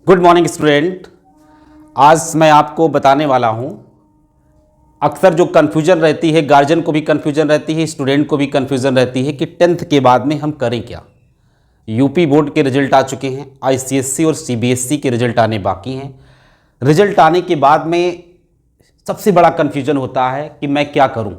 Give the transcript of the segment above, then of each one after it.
Good morning student. आज मैं आपको बताने वाला हूँ, अक्सर जो कन्फ्यूजन रहती है, गार्जियन को भी कन्फ्यूजन रहती है, स्टूडेंट को भी कन्फ्यूजन रहती है कि 10th के बाद में हम करें क्या। यूपी बोर्ड के रिजल्ट आ चुके हैं, आईसीएससी और सीबीएसई के रिजल्ट आने बाकी हैं। रिजल्ट आने के बाद में सबसे बड़ा कन्फ्यूजन होता है कि मैं क्या करूँ,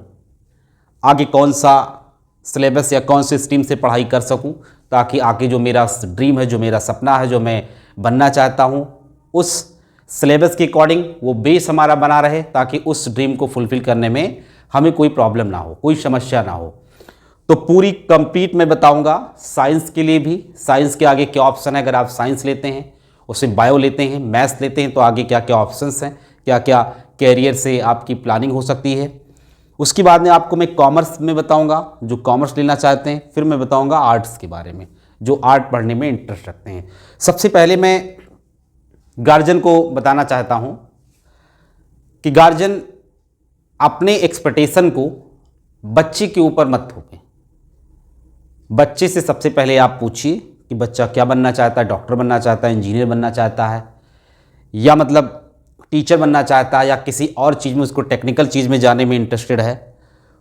आगे कौन सा सिलेबस या कौन से स्ट्रीम से पढ़ाई कर सकूं ताकि आगे जो मेरा ड्रीम है, जो मेरा सपना है, जो मैं बनना चाहता हूं, उस सिलेबस के अकॉर्डिंग वो बेस हमारा बना रहे ताकि उस ड्रीम को फुलफिल करने में हमें कोई प्रॉब्लम ना हो, कोई समस्या ना हो। तो पूरी कंप्लीट मैं बताऊंगा। साइंस के लिए भी, साइंस के आगे क्या ऑप्शन है, अगर आप साइंस लेते हैं, उसमें बायो लेते हैं, मैथ्स लेते हैं, तो आगे क्या क्या ऑप्शंस हैं, क्या क्या कैरियर से आपकी प्लानिंग हो सकती है। उसके बाद में आपको मैं कॉमर्स में बताऊंगा, जो कॉमर्स लेना चाहते हैं। फिर मैं बताऊंगा आर्ट्स के बारे में, जो आर्ट पढ़ने में इंटरेस्ट रखते हैं। सबसे पहले मैं गार्जियन को बताना चाहता हूं कि गार्जियन अपने एक्सपेक्टेशन को बच्चे के ऊपर मत थोपें। बच्चे से सबसे पहले आप पूछिए कि बच्चा क्या बनना चाहता है, डॉक्टर बनना चाहता है, इंजीनियर बनना चाहता है, या मतलब टीचर बनना चाहता है, या किसी और चीज़ में, उसको टेक्निकल चीज़ में जाने में इंटरेस्टेड है।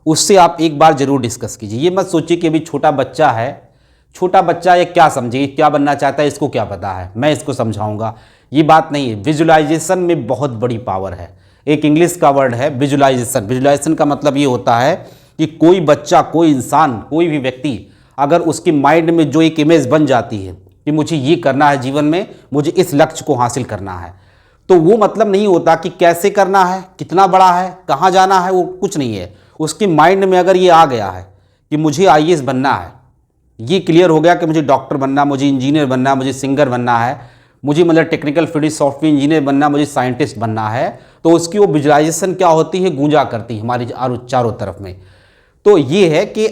उससे आप एक बार ज़रूर डिस्कस कीजिए। ये मत सोचिए कि अभी छोटा बच्चा है, छोटा बच्चा ये क्या समझे, क्या बनना चाहता है, इसको क्या पता है, मैं इसको समझाऊंगा, ये बात नहीं है। विजुअलाइजेशन में बहुत बड़ी पावर है। एक इंग्लिश का वर्ड है विजुअलाइजेशन। विजुअलाइजेशन का मतलब ये होता है कि कोई बच्चा, कोई इंसान, कोई भी व्यक्ति, अगर उसके माइंड में जो एक इमेज बन जाती है कि मुझे ये करना है जीवन में, मुझे इस लक्ष्य को हासिल करना है, तो वो मतलब नहीं होता कि कैसे करना है, कितना बड़ा है, कहाँ जाना है, वो कुछ नहीं है। उसके माइंड में अगर ये आ गया है कि मुझे आईएएस बनना है, ये क्लियर हो गया कि मुझे डॉक्टर बनना, मुझे इंजीनियर बनना, मुझे सिंगर बनना है, मुझे मतलब टेक्निकल फील्ड सॉफ्टवेयर इंजीनियर बनना, मुझे साइंटिस्ट बनना है, तो उसकी वो विजुअलाइजेशन क्या होती है, गूंजा करती है हमारी चारों तरफ में। तो ये है कि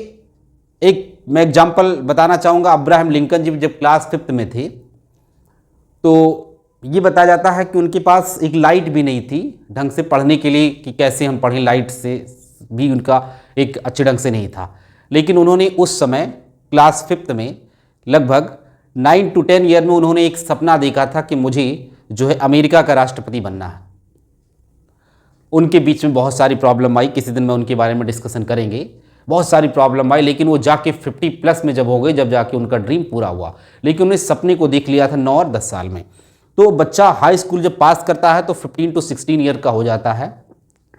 एक मैं एग्जाम्पल बताना चाहूँगा। अब्राहम लिंकन जी जब क्लास 5th में थे, तो ये बताया जाता है कि उनके पास एक लाइट भी नहीं थी ढंग से पढ़ने के लिए, कि कैसे हम पढ़ें, लाइट से भी उनका एक अच्छे ढंग से नहीं था। लेकिन उन्होंने उस समय क्लास 5th में लगभग 9 to 10 ईयर में उन्होंने एक सपना देखा था कि मुझे जो है अमेरिका का राष्ट्रपति बनना है। उनके बीच में बहुत सारी प्रॉब्लम आई, किसी दिन मैं उनके बारे में डिस्कशन करेंगे। बहुत सारी प्रॉब्लम आई, लेकिन वो जाके 50+ में जब हो गए, जब जाके उनका ड्रीम पूरा हुआ। लेकिन उन्हें सपने को देख लिया था 9 और 10 साल में। तो बच्चा हाई स्कूल जब पास करता है तो 15 to 16 ईयर का हो जाता है।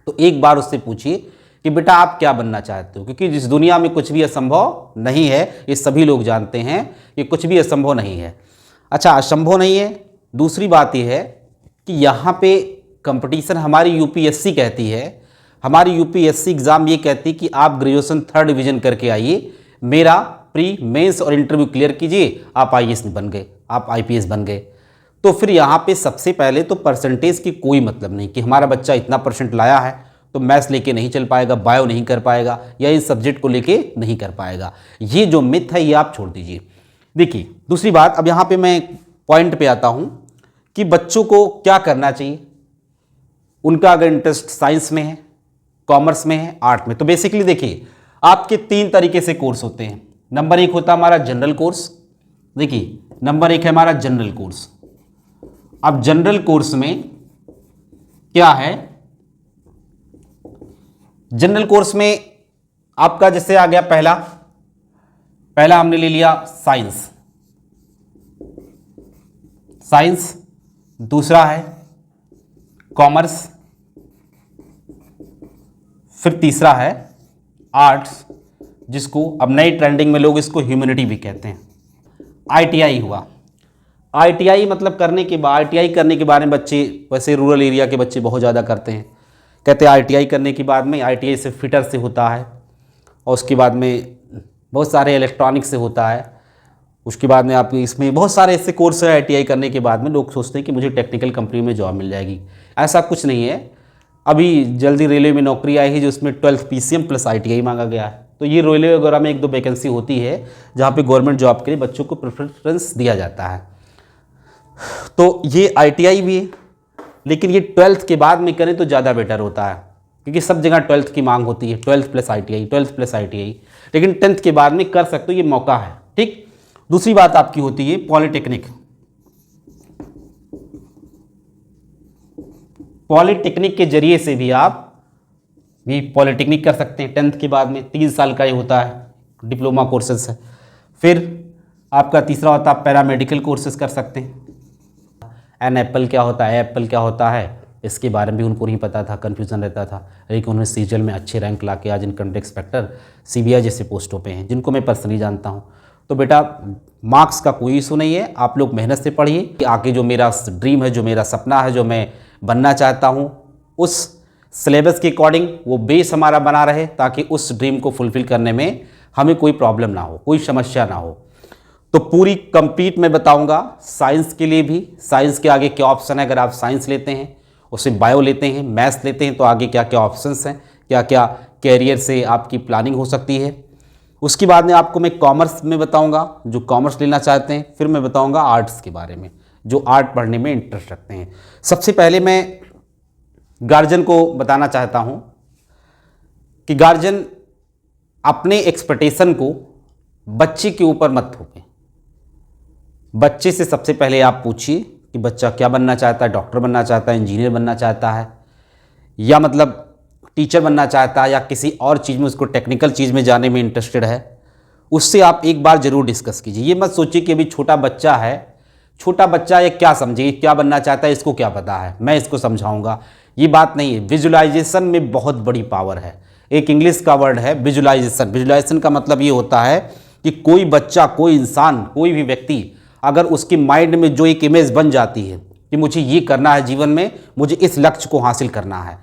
तो एक बार उससे पूछिए कि बेटा आप क्या बनना चाहते हो, क्योंकि जिस दुनिया में कुछ भी असंभव नहीं है, ये सभी लोग जानते हैं कि कुछ भी असंभव नहीं है। अच्छा, असंभव नहीं है। दूसरी बात यह है कि यहाँ पे कंपटीशन हमारी यूपीएससी कहती है, हमारी यूपीएससी एग्ज़ाम ये कहती है कि आप ग्रेजुएशन 3rd डिवीज़न करके आइए, मेरा प्री मेंस और इंटरव्यू क्लियर कीजिए, आप आईएएस बन गए, आप आईपीएस बन गए। तो फिर यहाँ पे सबसे पहले तो परसेंटेज की कोई मतलब नहीं कि हमारा बच्चा इतना परसेंट लाया है तो मैथ्स लेके नहीं चल पाएगा, बायो नहीं कर पाएगा, या इस सब्जेक्ट को लेके नहीं कर पाएगा। ये जो मिथ है ये आप छोड़ दीजिए। देखिए, दूसरी बात, अब यहाँ पे मैं पॉइंट पे आता हूँ कि बच्चों को क्या करना चाहिए। उनका अगर इंटरेस्ट साइंस में है, कॉमर्स में है, आर्ट में, तो बेसिकली देखिए आपके 3 तरीके से कोर्स होते हैं। नंबर 1 होता है हमारा जनरल कोर्स। देखिए, नंबर 1 है हमारा जनरल कोर्स। अब जनरल कोर्स में क्या है, जनरल कोर्स में आपका जैसे आ गया पहला हमने ले लिया साइंस। दूसरा है कॉमर्स, फिर तीसरा है आर्ट्स, जिसको अब नई ट्रेंडिंग में लोग इसको ह्यूमैनिटी भी कहते हैं। आईटीआई हुआ। आईटीआई मतलब करने के बाद, आईटीआई करने के बारे में बच्चे, वैसे रूरल एरिया के बच्चे बहुत ज़्यादा करते हैं, कहते हैं आईटीआई करने के बाद में, आईटीआई से फिटर से होता है, और उसके बाद में बहुत सारे इलेक्ट्रॉनिक्स से होता है, उसके बाद में आप इसमें बहुत सारे ऐसे कोर्स है। आईटीआई करने के बाद में लोग सोचते हैं कि मुझे टेक्निकल कंपनी में जॉब मिल जाएगी। ऐसा कुछ नहीं है। अभी जल्दी रेलवे में नौकरी आई है जिसमें 12th पीसीएम प्लस आईटीआई मांगा गया है। तो ये रेलवे वगैरह में 1-2 वैकेंसी होती है जहाँ पे गवर्नमेंट जॉब के लिए बच्चों को प्रेफरेंस दिया जाता है। तो ये आईटीआई भी है, लेकिन ये 12th के बाद में करें तो ज़्यादा बेटर होता है, क्योंकि सब जगह 12th की मांग होती है, 12th plus ITI, 12th plus ITI. लेकिन 10th के बाद में कर सकते हो, ये मौका है। ठीक। दूसरी बात आपकी होती है पॉलिटेक्निक। पॉलिटेक्निक के जरिए से भी आप भी पॉलिटेक्निक कर सकते हैं। 10th के बाद में 3 साल का ये होता है, डिप्लोमा कोर्सेज है। फिर आपका तीसरा होता है पैरामेडिकल कोर्सेज कर सकते हैं। एन एप्पल क्या होता है, एप्पल क्या होता है, इसके बारे में भी उनको नहीं पता था, कन्फ्यूज़न रहता था। लेकिन उन्होंने सीजीएल में अच्छे रैंक ला के आज इनकम टैक्स इंस्पेक्टर, सीबीआई जैसे पोस्टों पे हैं, जिनको मैं पर्सनली जानता हूँ। तो बेटा मार्क्स का कोई इशू नहीं है, आप लोग मेहनत से पढ़िए कि आगे जो मेरा ड्रीम है, जो मेरा सपना है, जो मैं बनना चाहता हूँ, उस सिलेबस के अकॉर्डिंग वो बेस हमारा बना रहे, ताकि उस ड्रीम को फुलफ़िल करने में हमें कोई प्रॉब्लम ना हो, कोई समस्या ना हो। तो पूरी कंप्लीट मैं बताऊंगा। साइंस के लिए भी, साइंस के आगे क्या ऑप्शन है, अगर आप साइंस लेते हैं, उससे बायो लेते हैं, मैथ्स लेते हैं, तो आगे क्या क्या ऑप्शंस हैं, क्या क्या कैरियर से आपकी प्लानिंग हो सकती है। उसके बाद में आपको मैं कॉमर्स में बताऊंगा, जो कॉमर्स लेना चाहते हैं। फिर मैं बताऊंगा आर्ट्स के बारे में, जो आर्ट पढ़ने में इंटरेस्ट रखते हैं। सबसे पहले मैं गार्जियन को बताना चाहता हूं कि गार्जियन अपने एक्सपेक्टेशन को बच्चे के ऊपर मत थोपें। बच्चे से सबसे पहले आप पूछिए कि बच्चा क्या बनना चाहता है, डॉक्टर बनना चाहता है, इंजीनियर बनना चाहता है, या मतलब टीचर बनना चाहता है, या किसी और चीज़ में उसको टेक्निकल चीज़ में जाने में इंटरेस्टेड है। उससे आप एक बार ज़रूर डिस्कस कीजिए। ये मत सोचिए कि अभी छोटा बच्चा है, छोटा बच्चा ये क्या समझे, क्या बनना चाहता है, इसको क्या पता है, मैं इसको समझाऊंगा, ये बात नहीं है। विजुलाइजेशन में बहुत बड़ी पावर है। एक इंग्लिश का वर्ड है विजुलाइजेशन। विजुलाइजेशन का मतलब ये होता है कि कोई बच्चा, कोई इंसान, कोई भी व्यक्ति अगर उसके माइंड में जो एक इमेज बन जाती है कि मुझे ये करना है जीवन में, मुझे इस लक्ष्य को हासिल करना है,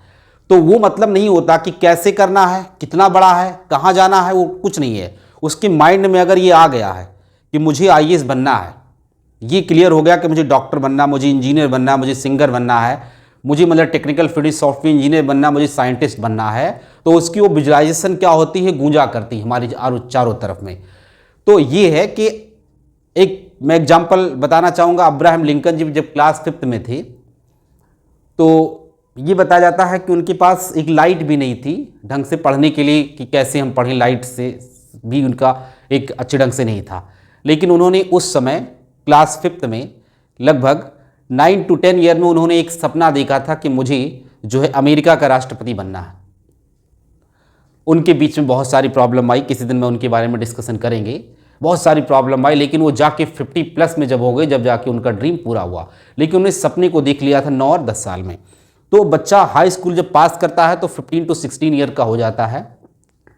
तो वो मतलब नहीं होता कि कैसे करना है, कितना बड़ा है, कहाँ जाना है, वो कुछ नहीं है। उसके माइंड में अगर ये आ गया है कि मुझे आईएएस बनना है, ये क्लियर हो गया कि मुझे डॉक्टर बनना, मुझे इंजीनियर बनना, मुझे सिंगर बनना है, मुझे मतलब टेक्निकल फील्ड सॉफ्टवेयर इंजीनियर बनना, मुझे साइंटिस्ट बनना है, तो उसकी वो विजुलाइजेशन क्या होती है, गूंजा करती है हमारी चारों तरफ में। तो ये है कि एक मैं एग्जाम्पल बताना चाहूँगा। अब्राहम लिंकन जी जब क्लास 5th में थे, तो ये बताया जाता है कि उनके पास एक लाइट भी नहीं थी ढंग से पढ़ने के लिए, कि कैसे हम पढ़ें, लाइट से भी उनका एक अच्छे ढंग से नहीं था। लेकिन उन्होंने उस समय क्लास 5th में लगभग 9 to 10 ईयर में उन्होंने एक सपना देखा था कि मुझे जो है अमेरिका का राष्ट्रपति बनना है। उनके बीच में बहुत सारी प्रॉब्लम आई, किसी दिन मैं उनके बारे में डिस्कशन करेंगे। बहुत सारी प्रॉब्लम आई, लेकिन वो जाके 50+ में जब हो गए, जब जाके उनका ड्रीम पूरा हुआ। लेकिन उन्होंने सपने को देख लिया था 9 और 10 साल में। तो बच्चा हाई स्कूल जब पास करता है तो 15 to 16 ईयर का हो जाता है।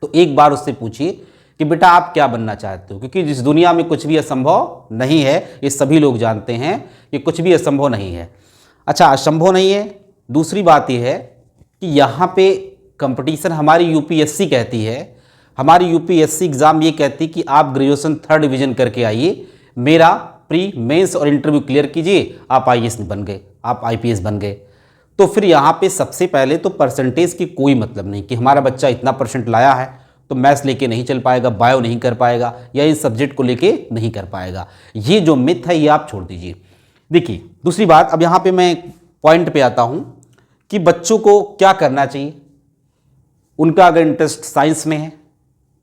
तो एक बार उससे पूछिए कि बेटा आप क्या बनना चाहते हो, क्योंकि जिस दुनिया में कुछ भी असंभव नहीं है, ये सभी लोग जानते हैं कि कुछ भी असंभव नहीं है। अच्छा, असंभव नहीं है। दूसरी बात यह है कि यहाँ पे कंपटीशन हमारी यूपीएससी कहती है, हमारी यूपीएससी एग्ज़ाम ये कहती है कि आप ग्रेजुएशन 3rd डिवीज़न करके आइए, मेरा प्री मेंस और इंटरव्यू क्लियर कीजिए, आप आईएएस बन गए, आप आईपीएस बन गए। तो फिर यहाँ पे सबसे पहले तो परसेंटेज की कोई मतलब नहीं कि हमारा बच्चा इतना परसेंट लाया है तो मैथ्स लेके नहीं चल पाएगा, बायो नहीं कर पाएगा, या इस सब्जेक्ट को लेके नहीं कर पाएगा। ये जो मिथ है ये आप छोड़ दीजिए। देखिए दूसरी बात, अब यहाँ पे मैं पॉइंट पे आता हूँ कि बच्चों को क्या करना चाहिए। उनका अगर इंटरेस्ट साइंस में है,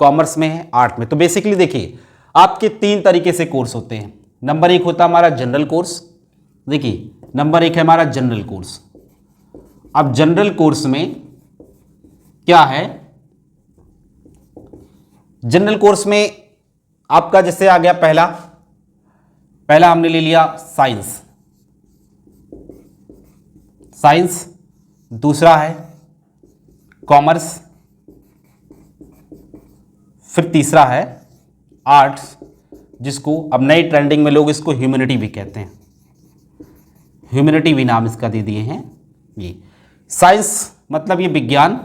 कॉमर्स में है, आर्ट में, तो बेसिकली देखिए आपके 3 तरीके से कोर्स होते हैं। नंबर 1 होता है हमारा जनरल कोर्स। देखिए नंबर 1 है हमारा जनरल कोर्स। अब जनरल कोर्स में क्या है, जनरल कोर्स में आपका जैसे आ गया पहला हमने ले लिया साइंस, दूसरा है कॉमर्स, फिर तीसरा है आर्ट्स, जिसको अब नई ट्रेंडिंग में लोग इसको ह्यूमैनिटी भी कहते हैं, ह्यूमैनिटी भी नाम इसका दे दिए हैं। ये साइंस मतलब ये विज्ञान,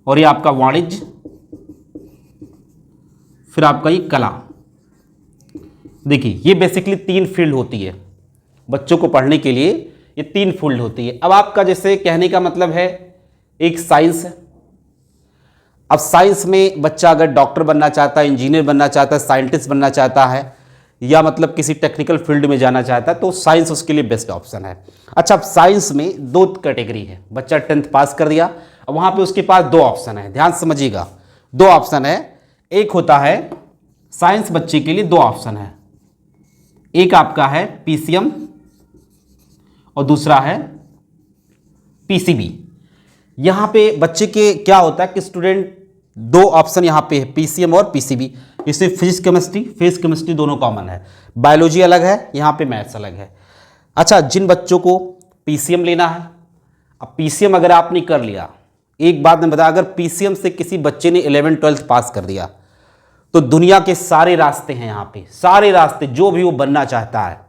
और ये आपका वाणिज्य, फिर आपका ये कला। देखिए ये बेसिकली 3 फील्ड होती है बच्चों को पढ़ने के लिए, ये 3 फील्ड होती है। अब आपका जैसे कहने का मतलब है एक साइंस है। अब साइंस में बच्चा अगर डॉक्टर बनना चाहता है, इंजीनियर बनना चाहता है, साइंटिस्ट बनना चाहता है, या मतलब किसी टेक्निकल फील्ड में जाना चाहता है, तो साइंस उसके लिए बेस्ट ऑप्शन है। अच्छा, अब साइंस में 2 कैटेगरी है। बच्चा 10th पास कर दिया, अब वहां पे उसके पास 2 ऑप्शन है। ध्यान समझिएगा, 2 ऑप्शन है। एक होता है साइंस बच्चे के लिए 2 ऑप्शन है। एक आपका है पीसीएम, और दूसरा है पीसीबी। यहाँ पे बच्चे के क्या होता है कि स्टूडेंट दो ऑप्शन यहाँ पे है, पीसीएम और पीसीबी। इसमें फिजिक्स केमिस्ट्री दोनों कॉमन है, बायोलॉजी अलग है, यहाँ पे मैथ्स अलग है। अच्छा, जिन बच्चों को पीसीएम लेना है, अब पीसीएम अगर आपने कर लिया, एक बात मैं बता, अगर पीसीएम से किसी बच्चे ने 11th 12th पास कर दिया तो दुनिया के सारे रास्ते हैं यहाँ पे, सारे रास्ते, जो भी वो बनना चाहता है,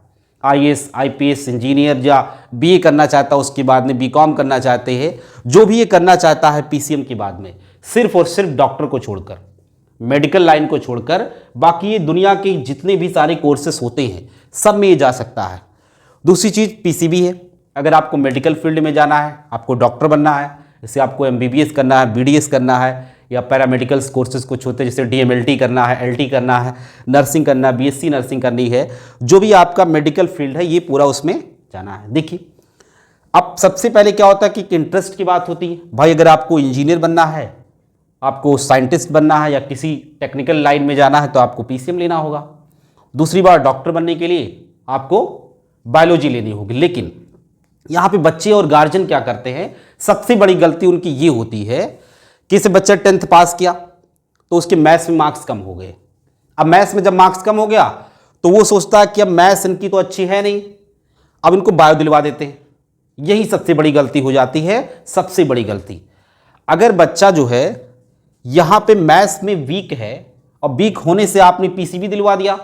आईएएस आईपीएस इंजीनियर, या बीए करना चाहता है, उसके बाद में बीकॉम करना चाहते हैं, जो भी ये करना चाहता है पीसीएम के बाद में, सिर्फ और सिर्फ डॉक्टर को छोड़कर, मेडिकल लाइन को छोड़कर, बाकी ये दुनिया के जितने भी सारे कोर्सेस होते हैं सब में ये जा सकता है। दूसरी चीज़ पीसीबी है, अगर आपको मेडिकल फील्ड में जाना है, आपको डॉक्टर बनना है, जैसे आपको एमबीबीएस करना है, बीडीएस करना है, या पैरामेडिकल्स कोर्सेज कुछ होते हैं जैसे डीएमएलटी करना है, एलटी करना है, नर्सिंग करना है, बीएससी नर्सिंग करनी है, जो भी आपका मेडिकल फील्ड है ये पूरा उसमें जाना है। देखिए, अब सबसे पहले क्या होता है कि इंटरेस्ट की बात होती है। भाई अगर आपको इंजीनियर बनना है, आपको साइंटिस्ट बनना है, या किसी टेक्निकल लाइन में जाना है तो आपको पीसीएम लेना होगा। दूसरी बार डॉक्टर बनने के लिए आपको बायोलॉजी लेनी होगी। लेकिन यहाँ पे बच्चे और गार्जियन क्या करते हैं, सबसे बड़ी गलती उनकी ये होती है कि इसे बच्चा 10th पास किया तो उसके मैथ्स में मार्क्स कम हो गए। अब मैथ्स में जब मार्क्स कम हो गया तो वो सोचता है कि अब मैथ्स इनकी तो अच्छी है नहीं, अब इनको बायो दिलवा देते हैं। यही सबसे बड़ी गलती हो जाती है, सबसे बड़ी गलती। अगर बच्चा जो है यहाँ पे मैथ्स में वीक है और वीक होने से आपने पीसीबी दिलवा दिया,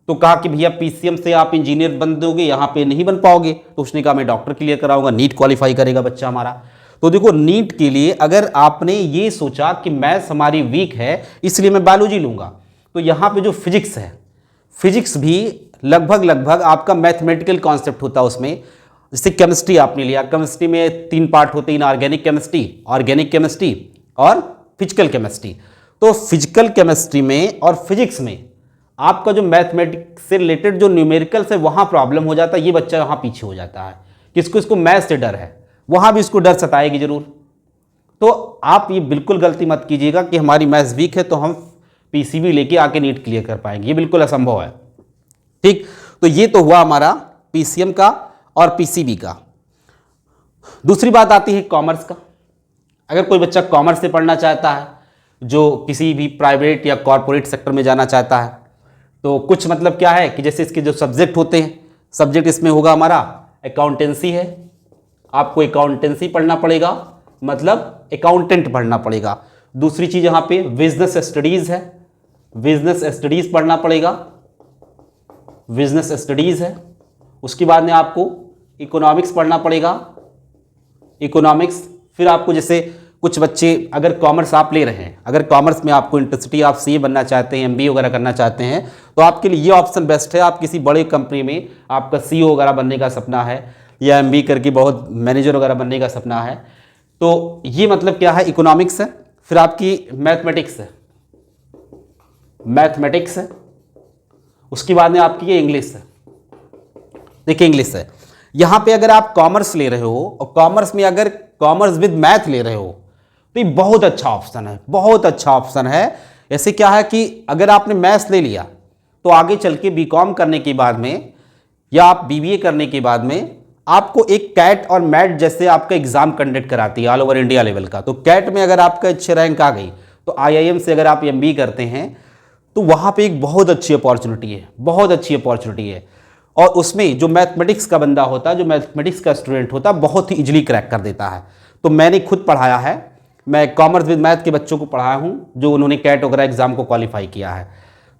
तो कहा कि भैया पीसीएम से आप इंजीनियर बन दोगे, यहाँ पे नहीं बन पाओगे, तो उसने कहा मैं डॉक्टर क्लियर कराऊंगा, नीट क्वालिफाई करेगा बच्चा हमारा। तो देखो, नीट के लिए अगर आपने ये सोचा कि मैथ्स हमारी वीक है इसलिए मैं बायोलॉजी लूंगा, तो यहाँ पे जो फिजिक्स है, फिजिक्स भी लगभग आपका मैथमेटिकल कॉन्सेप्ट होता है उसमें। जैसे केमिस्ट्री आपने लिया, केमिस्ट्री में 3 पार्ट होते हैं, ऑर्गेनिक केमिस्ट्री और फिजिकल केमिस्ट्री। तो फिजिकल केमिस्ट्री में और फिजिक्स में आपका जो मैथमेटिक्स से रिलेटेड जो न्यूमेरिकल्स है वहाँ प्रॉब्लम हो जाता है, ये बच्चा वहाँ पीछे हो जाता है। किसको? इसको मैथ्स से डर है, वहाँ भी इसको डर सताएगी जरूर। तो आप ये बिल्कुल गलती मत कीजिएगा कि हमारी मैथ्स वीक है तो हम पीसीबी लेके आके नीट क्लियर कर पाएंगे, ये बिल्कुल असंभव है। ठीक, तो ये तो हुआ हमारा पीसीएम का और पीसीबी का। दूसरी बात आती है कॉमर्स का। अगर कोई बच्चा कॉमर्स से पढ़ना चाहता है, जो किसी भी प्राइवेट या कॉरपोरेट सेक्टर में जाना चाहता है, तो कुछ मतलब क्या है कि जैसे इसके जो सब्जेक्ट होते हैं, सब्जेक्ट इसमें होगा हमारा अकाउंटेंसी है, आपको अकाउंटेंसी पढ़ना पड़ेगा, मतलब अकाउंटेंट पढ़ना पड़ेगा। दूसरी चीज यहां पे बिजनेस स्टडीज है, बिजनेस स्टडीज पढ़ना पड़ेगा, बिजनेस स्टडीज है। उसके बाद में आपको इकोनॉमिक्स पढ़ना पड़ेगा, इकोनॉमिक्स। फिर आपको जैसे कुछ बच्चे अगर कॉमर्स आप ले रहे हैं, अगर कॉमर्स में आपको इंटरेस्ट, आप सीए बनना चाहते हैं, एमबीए वगैरह करना चाहते हैं, तो आपके लिए ये ऑप्शन बेस्ट है। आप किसी बड़े कंपनी में आपका सीईओ वगैरह बनने का सपना है, या एमबीए करके बहुत मैनेजर वगैरह बनने का सपना है, तो ये मतलब क्या है, इकोनॉमिक्स है। फिर आपकी मैथमेटिक्स है, मैथमेटिक्स है। उसके बाद में आपकी ये इंग्लिश है। देखिए इंग्लिश है, यहां पे अगर आप कॉमर्स ले रहे हो और कॉमर्स में अगर कॉमर्स विद मैथ ले रहे हो तो ये बहुत अच्छा ऑप्शन है, बहुत अच्छा ऑप्शन है। ऐसे क्या है कि अगर आपने मैथ्स ले लिया तो आगे चल के बीकॉम करने के बाद में या आप बीबीए करने के बाद में आपको एक कैट और मैट जैसे आपका एग्जाम कंडक्ट कराती है ऑल ओवर इंडिया लेवल का। तो कैट में अगर आपका अच्छे रैंक आ गई तो आईआईएम से अगर आप एमबीए करते हैं तो वहाँ पे एक बहुत अच्छी अपॉर्चुनिटी है, बहुत अच्छी अपॉर्चुनिटी है। और उसमें जो मैथमेटिक्स का बंदा होता है, जो मैथमेटिक्स का स्टूडेंट होता है, बहुत ही इजीली क्रैक कर देता है। तो मैंने खुद पढ़ाया है, मैं कॉमर्स विद मैथ के बच्चों को पढ़ाया हूँ जो उन्होंने कैट वगैरह एग्जाम को क्वालिफाई किया है।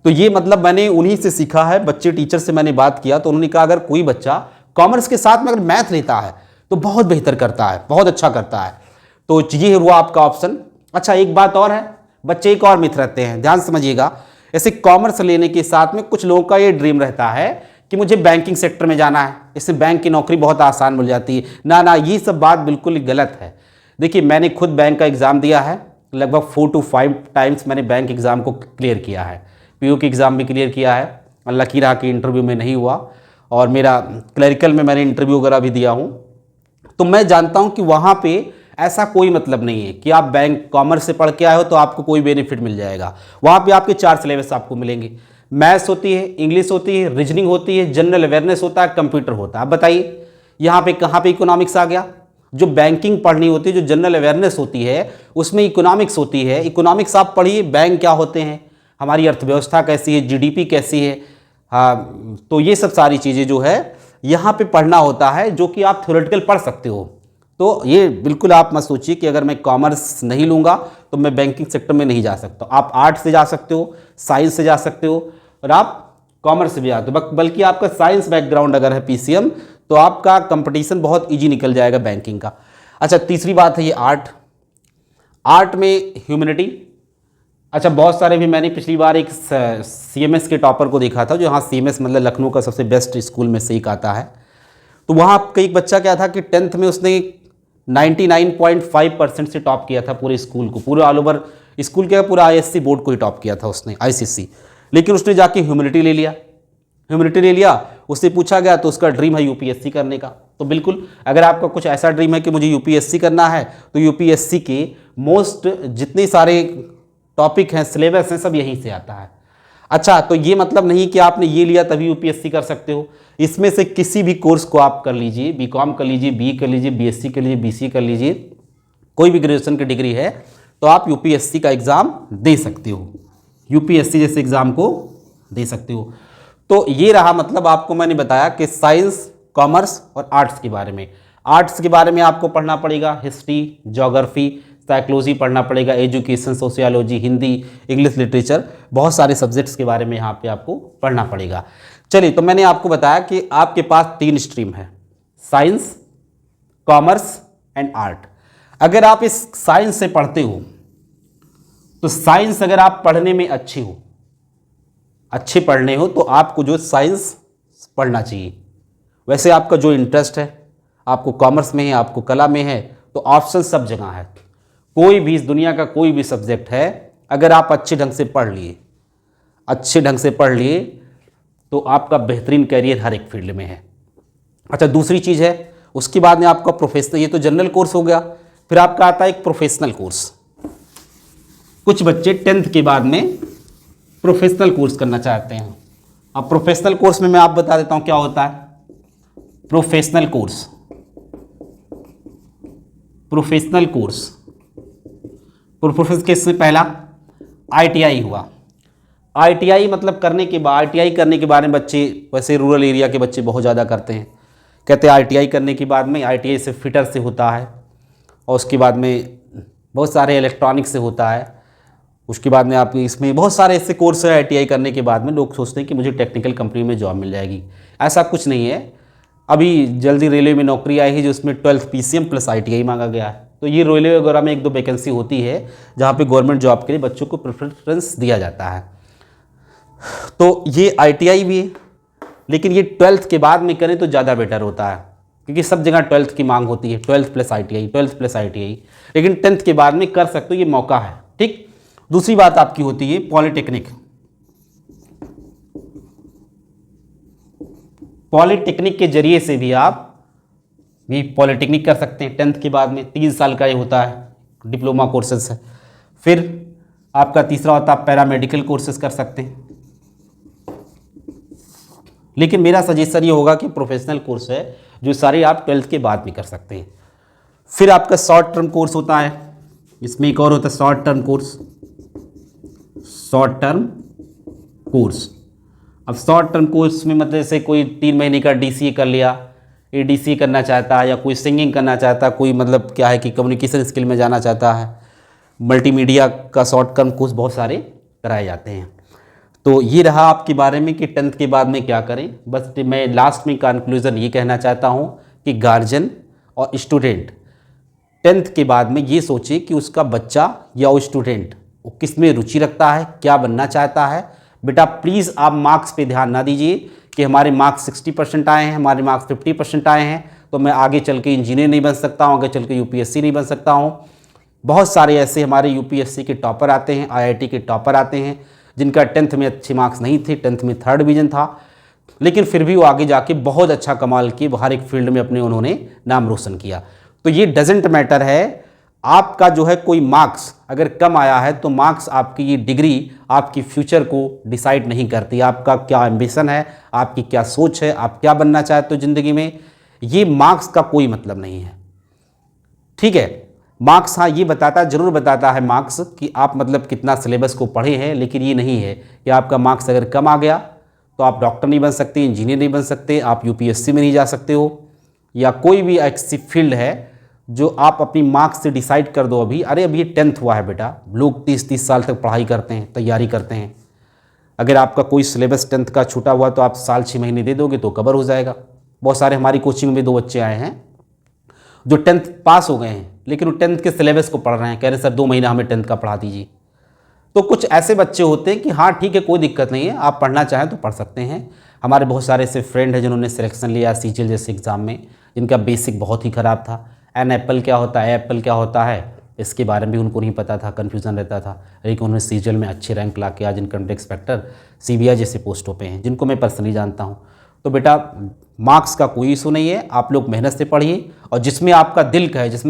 तो ये मतलब मैंने उन्हीं से सीखा है। बच्चे टीचर से मैंने बात किया तो उन्होंने कहा अगर कोई बच्चा कॉमर्स के साथ में अगर मैथ लेता है तो बहुत बेहतर करता है, बहुत अच्छा करता है। तो ये हुआ आपका ऑप्शन। अच्छा, एक बात और है, बच्चे एक और मिथ रहते हैं, ध्यान समझिएगा। ऐसे कॉमर्स लेने के साथ में कुछ लोगों का ये ड्रीम रहता है कि मुझे बैंकिंग सेक्टर में जाना है, इससे बैंक की नौकरी बहुत आसान मिल जाती है। ना ना, ये सब बात बिल्कुल गलत है। देखिए, मैंने खुद बैंक का एग्ज़ाम दिया है, लगभग 4 to 5 टाइम्स मैंने बैंक एग्ज़ाम को क्लियर किया है। पीओ की एग्ज़ाम भी क्लियर किया है, अल्लाह की राह की इंटरव्यू में नहीं हुआ, और मेरा क्लरिकल में मैंने इंटरव्यू वगैरह भी दिया हूँ। तो मैं जानता हूँ कि वहाँ पे ऐसा कोई मतलब नहीं है कि आप बैंक कॉमर्स से पढ़ के आए हो तो आपको कोई बेनिफिट मिल जाएगा। वहाँ पे आपके 4 सिलेबस आपको मिलेंगे, मैथ्स होती है, इंग्लिश होती है, रीजनिंग होती है, जनरल अवेयरनेस होता है, कंप्यूटर होता है। आप बताइए यहाँ पे कहाँ पे इकोनॉमिक्स आ गया? जो बैंकिंग पढ़नी होती है, जो जनरल अवेयरनेस होती है, उसमें इकोनॉमिक्स होती है। इकोनॉमिक्स आप पढ़िए, बैंक क्या होते हैं, हमारी अर्थव्यवस्था कैसी है, जीडीपी कैसी है, हाँ, तो ये सब सारी चीज़ें जो है यहाँ पे पढ़ना होता है, जो कि आप थ्योरेटिकल पढ़ सकते हो। तो ये बिल्कुल आप मत सोचिए कि अगर मैं कॉमर्स नहीं लूँगा तो मैं बैंकिंग सेक्टर में नहीं जा सकता। आप आर्ट्स से जा सकते हो, साइंस से जा सकते हो, और आप कॉमर्स से भी आते हो। बल्कि आपका साइंस बैकग्राउंड अगर है पीसीएम, तो आपका कंपटीशन बहुत ईजी निकल जाएगा बैंकिंग का। अच्छा, तीसरी बात है ये आर्ट में ह्यूमैनिटी। अच्छा, बहुत सारे भी, मैंने पिछली बार एक सीएमएस के टॉपर को देखा था, जो यहाँ सीएमएस मतलब लखनऊ का सबसे बेस्ट स्कूल में से एक आता है। तो वहाँ का एक बच्चा क्या था कि 10th में उसने 99.5% से टॉप किया था पूरे स्कूल को, पूरे ऑल ओवर स्कूल के, पूरा आईएससी बोर्ड को ही टॉप किया था उसने, आईसीएससी। लेकिन उसने जाके ह्यूमैनिटी ले लिया। उससे पूछा गया तो उसका ड्रीम है यूपीएससी करने का। तो बिल्कुल, अगर आपका कुछ ऐसा ड्रीम है कि मुझे यूपीएससी करना है, तो यूपीएससी के मोस्ट जितने सारे टॉपिक हैं, सिलेबस हैं, सब यहीं से आता है। अच्छा, तो ये मतलब नहीं कि आपने ये लिया तभी यूपीएससी कर सकते हो। इसमें से किसी भी कोर्स को आप कर लीजिए, बीकॉम कर लीजिए, बीई कर लीजिए, बीएससी कर लीजिए, बीसीए कर लीजिए, कोई भी ग्रेजुएशन की डिग्री है तो आप यूपीएससी का एग्ज़ाम दे सकते हो, यूपीएससी जैसे एग्ज़ाम को दे सकते हो। तो ये रहा, मतलब आपको मैंने बताया कि साइंस, कॉमर्स और आर्ट्स के बारे में। आर्ट्स के बारे में आपको पढ़ना पड़ेगा हिस्ट्री, ज्योग्राफी, साइकोलॉजी पढ़ना पड़ेगा, education, sociology, Hindi, English literature, बहुत सारे सब्जेक्ट्स के बारे में यहाँ पे आपको पढ़ना पड़ेगा। चलिए, तो मैंने आपको बताया कि आपके पास 3 स्ट्रीम है, साइंस, कॉमर्स एंड आर्ट। अगर आप इस साइंस से पढ़ते हो तो साइंस, अगर आप पढ़ने में अच्छे पढ़ने हो तो आपको जो साइंस पढ़ना चाहिए। वैसे आपका जो इंटरेस्ट है, आपको कॉमर्स में है, आपको कला में है, तो ऑप्शन सब जगह है। कोई भी, इस दुनिया का कोई भी सब्जेक्ट है, अगर आप अच्छे ढंग से पढ़ लिए तो आपका बेहतरीन करियर हर एक फील्ड में है। अच्छा, दूसरी चीज़ है, उसके बाद में आपका प्रोफेशनल, ये तो जनरल कोर्स हो गया, फिर आपका आता है एक प्रोफेशनल कोर्स। कुछ बच्चे 10th के बाद में प्रोफेशनल कोर्स करना चाहते हैं। अब प्रोफेशनल कोर्स में मैं आप बता देता हूं क्या होता है। प्रोफेशनल कोर्स से पहला आईटीआई हुआ। आईटीआई मतलब करने के बारे में बच्चे, वैसे रूरल एरिया के बच्चे बहुत ज़्यादा करते हैं, कहते हैं आईटीआई करने के बाद में, आईटीआई से फिटर से होता है, और उसके बाद में बहुत सारे इलेक्ट्रॉनिक्स से होता है, उसके बाद में आपके इसमें बहुत सारे ऐसे कोर्स है। आईटीआई करने के बाद में लोग सोचते हैं कि मुझे टेक्निकल कंपनी में जॉब मिल जाएगी, ऐसा कुछ नहीं है। अभी जल्दी रेलवे में नौकरी आई है जो उसमें 12th पीसीएम प्लस आईटीआई मांगा गया है। तो ये रेलवे वगैरह में 1-2 वैकेंसी होती है जहाँ पे गवर्नमेंट जॉब के लिए बच्चों को प्रेफरेंस दिया जाता है। तो ये आईटीआई भी है, लेकिन ये 12th के बाद में करें तो ज़्यादा बेटर होता है, क्योंकि सब जगह 12th की मांग होती है, 12th प्लस आईटीआई, लेकिन 10th के बाद में कर सकते हो, ये मौका है। ठीक, दूसरी बात आपकी होती है पॉलिटेक्निक के जरिए से भी आप पॉलिटेक्निक कर सकते हैं। 10th के बाद में 3 साल का ये होता है, डिप्लोमा कोर्सेस है। फिर आपका तीसरा होता है पैरामेडिकल कोर्सेज कर सकते हैं, लेकिन मेरा सजेशन ये होगा कि प्रोफेशनल कोर्स है जो सारे आप 12th के बाद भी कर सकते हैं। फिर आपका शॉर्ट टर्म कोर्स होता है, इसमें एक और होता है शॉर्ट टर्म कोर्स। अब शॉर्ट टर्म कोर्स में मतलब जैसे कोई 3 महीने का डीसीए कर लिया, एडीसीए करना चाहता है, या कोई सिंगिंग करना चाहता है, कोई मतलब क्या है कि कम्युनिकेशन स्किल में जाना चाहता है, मल्टीमीडिया का शॉर्ट टर्म कोर्स बहुत सारे कराए जाते हैं। तो ये रहा आपके बारे में कि 10th के बाद में क्या करें। बस मैं लास्ट में कंक्लूजन ये कहना चाहता हूँ कि गार्जियन और स्टूडेंट 10th के बाद में ये सोचे कि उसका बच्चा या वो स्टूडेंट वो किस में रुचि रखता है, क्या बनना चाहता है। बेटा प्लीज़ आप मार्क्स पे ध्यान ना दीजिए कि हमारे मार्क्स 60% आए हैं, हमारे मार्क्स 50% आए हैं तो मैं आगे चल के इंजीनियर नहीं बन सकता हूँ, आगे चल के यूपीएससी नहीं बन सकता हूँ। बहुत सारे ऐसे हमारे यूपीएससी के टॉपर आते हैं, आईआईटी के टॉपर आते हैं जिनका 10th में अच्छे मार्क्स नहीं थे, 10th में 3rd डिवीज़न था, लेकिन फिर भी वो आगे जाके बहुत अच्छा कमाल किए, हर एक फील्ड में अपने उन्होंने नाम रोशन किया। तो ये डजेंट मैटर है, आपका जो है कोई मार्क्स अगर कम आया है तो मार्क्स आपकी ये डिग्री आपकी फ्यूचर को डिसाइड नहीं करती। आपका क्या एम्बिशन है, आपकी क्या सोच है, आप क्या बनना चाहते हो ज़िंदगी में, ये मार्क्स का कोई मतलब नहीं है। ठीक है, मार्क्स हाँ ये बताता जरूर बताता है मार्क्स कि आप मतलब कितना सिलेबस को पढ़े हैं, लेकिन ये नहीं है कि आपका मार्क्स अगर कम आ गया तो आप डॉक्टर नहीं बन सकते, इंजीनियर नहीं बन सकते, आप यूपीएससी में नहीं जा सकते हो, या कोई भी ऐसी फील्ड है जो आप अपनी मार्क्स से डिसाइड कर दो। अभी ये 10th हुआ है बेटा, लोग 30-30 साल तक पढ़ाई करते हैं, तैयारी करते हैं। अगर आपका कोई सिलेबस 10th का छूटा हुआ तो आप साल 6 महीने दे दोगे तो कवर हो जाएगा। बहुत सारे हमारी कोचिंग में 2 बच्चे आए हैं जो 10th पास हो गए हैं, लेकिन वो 10th के सिलेबस को पढ़ रहे हैं, कह रहे सर 2 महीना हमें 10th का पढ़ा दीजिए। तो कुछ ऐसे बच्चे होते हैं कि हाँ ठीक है कोई दिक्कत नहीं है, आप पढ़ना चाहें तो पढ़ सकते हैं। हमारे बहुत सारे ऐसे फ्रेंड हैं जिन्होंने सिलेक्शन लिया सीजीएल जैसे एग्ज़ाम में, जिनका बेसिक बहुत ही ख़राब था। एन एप्पल क्या होता है, एप्पल क्या होता है, इसके बारे में भी उनको नहीं पता था, कन्फ्यूज़न रहता था, लेकिन उन्होंने सीजीएल में अच्छे रैंक ला के आज इनकम टैक्स इंस्पेक्टर सीबीआई जैसे पोस्टों पे हैं, जिनको मैं पर्सनली जानता हूँ। तो बेटा मार्क्स का कोई इशू नहीं है, आप लोग मेहनत से पढ़िए और जिसमें आपका दिल का है, जिसमें